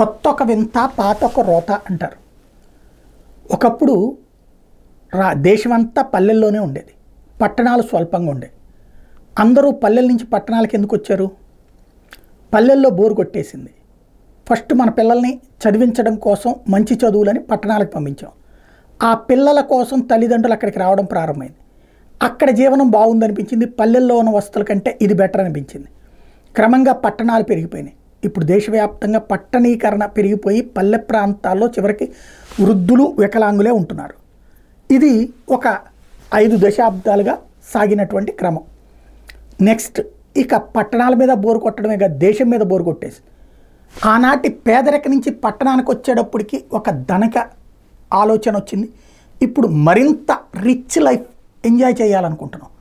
కొత్త ఒక వింత పాత ఒక రోత అంటారు. ఒకప్పుడు దేశమంతా పల్లెల్లోనే ఉండేది, పట్టణాలు స్వల్పంగా ఉండేవి. అందరూ పల్లెల నుంచి పట్టణాలకు ఎందుకు వచ్చారు? పల్లెల్లో బోరు కొట్టేసింది. ఫస్ట్ మన పిల్లల్ని చదివించడం కోసం మంచి చదువులని పట్టణాలకు పంపించాం. ఆ పిల్లల కోసం తల్లిదండ్రులు అక్కడికి రావడం ప్రారంభమైంది. అక్కడ జీవనం బాగుందనిపించింది, పల్లెల్లో ఉన్న వసతుల కంటే ఇది బెటర్ అనిపించింది. క్రమంగా పట్టణాలు పెరిగిపోయినాయి. ఇప్పుడు దేశవ్యాప్తంగా పట్టణీకరణ పెరిగిపోయి పల్లె ప్రాంతాల్లో చివరికి వృద్ధులు వికలాంగులే ఉంటున్నారు. ఇది ఒక 5 దశాబ్దాలుగా సాగినటువంటి క్రమం. నెక్స్ట్ ఇక పట్టణాల మీద బోరు కొట్టడమే కాదు, దేశం మీద బోరు కొట్టేసి ఆనాటి పేదరిక నుంచి పట్టణానికి వచ్చేటప్పటికి ఒక ధనిక ఆలోచన వచ్చింది. ఇప్పుడు మరింత రిచ్ లైఫ్ ఎంజాయ్ చేయాలనుకుంటున్నాం.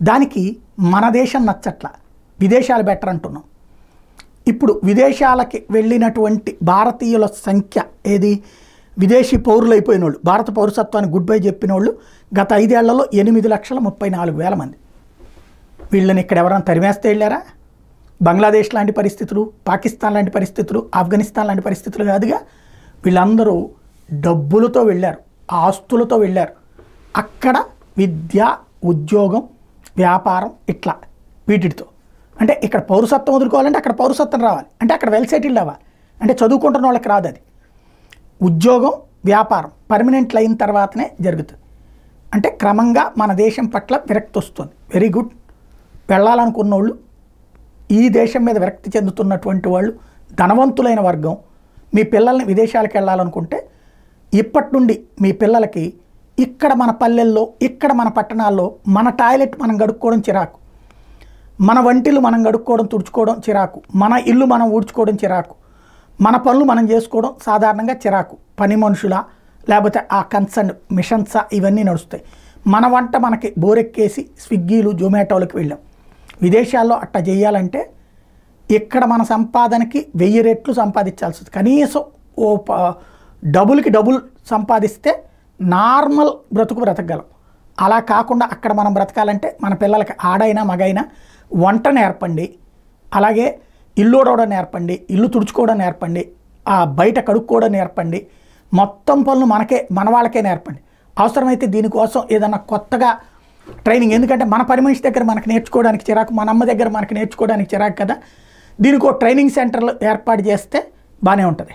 దానికి మన దేశం నచ్చట్ల, విదేశాలు బెటర్ అంటున్నాం. ఇప్పుడు విదేశాలకి వెళ్ళినటువంటి భారతీయుల సంఖ్య ఏది, విదేశీ పౌరులు అయిపోయిన వాళ్ళు, భారత పౌరసత్వాన్ని గుడ్ బై చెప్పిన వాళ్ళు గత 5 ఏళ్లలో 8,34,000 మంది. వీళ్ళని ఇక్కడ ఎవరైనా తరిమేస్తే వెళ్ళారా? బంగ్లాదేశ్ లాంటి పరిస్థితులు, పాకిస్తాన్ లాంటి పరిస్థితులు, ఆఫ్ఘనిస్తాన్ లాంటి పరిస్థితులు కాదుగా. వీళ్ళందరూ డబ్బులతో వెళ్ళారు, ఆస్తులతో వెళ్ళారు. అక్కడ విద్య, ఉద్యోగం, వ్యాపారం ఇట్లా వీటితో. అంటే ఇక్కడ పౌరసత్వం వదులుకోవాలంటే అక్కడ పౌరసత్వం రావాలి, అంటే అక్కడ వెల్ సెటిల్డ్ అవ్వాలి. అంటే చదువుకుంటున్న వాళ్ళకి రాదు అది. ఉద్యోగం, వ్యాపారం పర్మనెంట్లు అయిన తర్వాతనే జరుగుతుంది. అంటే క్రమంగా మన దేశం పట్ల విరక్తి వస్తుంది. Very good. వెళ్ళాలనుకున్న వాళ్ళు, ఈ దేశం మీద విరక్తి చెందుతున్నటువంటి వాళ్ళు, ధనవంతులైన వర్గం, మీ పిల్లల్ని విదేశాలకు వెళ్ళాలనుకుంటే ఇప్పటి నుండి మీ పిల్లలకి ఇక్కడ మన పల్లెల్లో, ఇక్కడ మన పట్టణాల్లో మన టాయిలెట్ మనం గడుక్కోవడం చిరాకు, మన వంటిలు మనం గడుక్కోవడం తుడుచుకోవడం చిరాకు, మన ఇల్లు మనం ఊడ్చుకోవడం చిరాకు, మన పనులు మనం చేసుకోవడం సాధారణంగా చిరాకు. పని మనుషుల లేకపోతే ఆ కన్సర్న్ మిషన్సా ఇవన్నీ నడుస్తాయి. మన వంట మనకి బోరెక్కేసి స్విగ్గీలు, జొమాటోలకు వెళ్ళాం. విదేశాల్లో అట్లా చేయాలంటే ఇక్కడ మన సంపాదనకి 1000 రెట్లు సంపాదించాల్సి వస్తుంది. కనీసం ఓ డబుల్కి డబుల్ సంపాదిస్తే నార్మల్ బ్రతుకు బ్రతకగలం. అలా కాకుండా అక్కడ మనం బ్రతకాలంటే మన పిల్లలకి ఆడైనా మగైనా వంట నేర్పండి, అలాగే ఇల్లు ఊడవడం నేర్పండి, ఇల్లు తుడుచుకోవడం నేర్పండి, ఆ బయట కడుక్కోవడం నేర్పండి, మొత్తం పనులు మన వాళ్ళకే నేర్పండి. అవసరమైతే దీనికోసం ఏదన్నా కొత్తగా ట్రైనింగ్, ఎందుకంటే మన పని మనిషి దగ్గర మనకు నేర్చుకోవడానికి చిరాకు, మన అమ్మ దగ్గర మనకు నేర్చుకోవడానికి చిరాకు కదా. దీనికో ట్రైనింగ్ సెంటర్లు ఏర్పాటు చేస్తే బాగానే ఉంటుంది.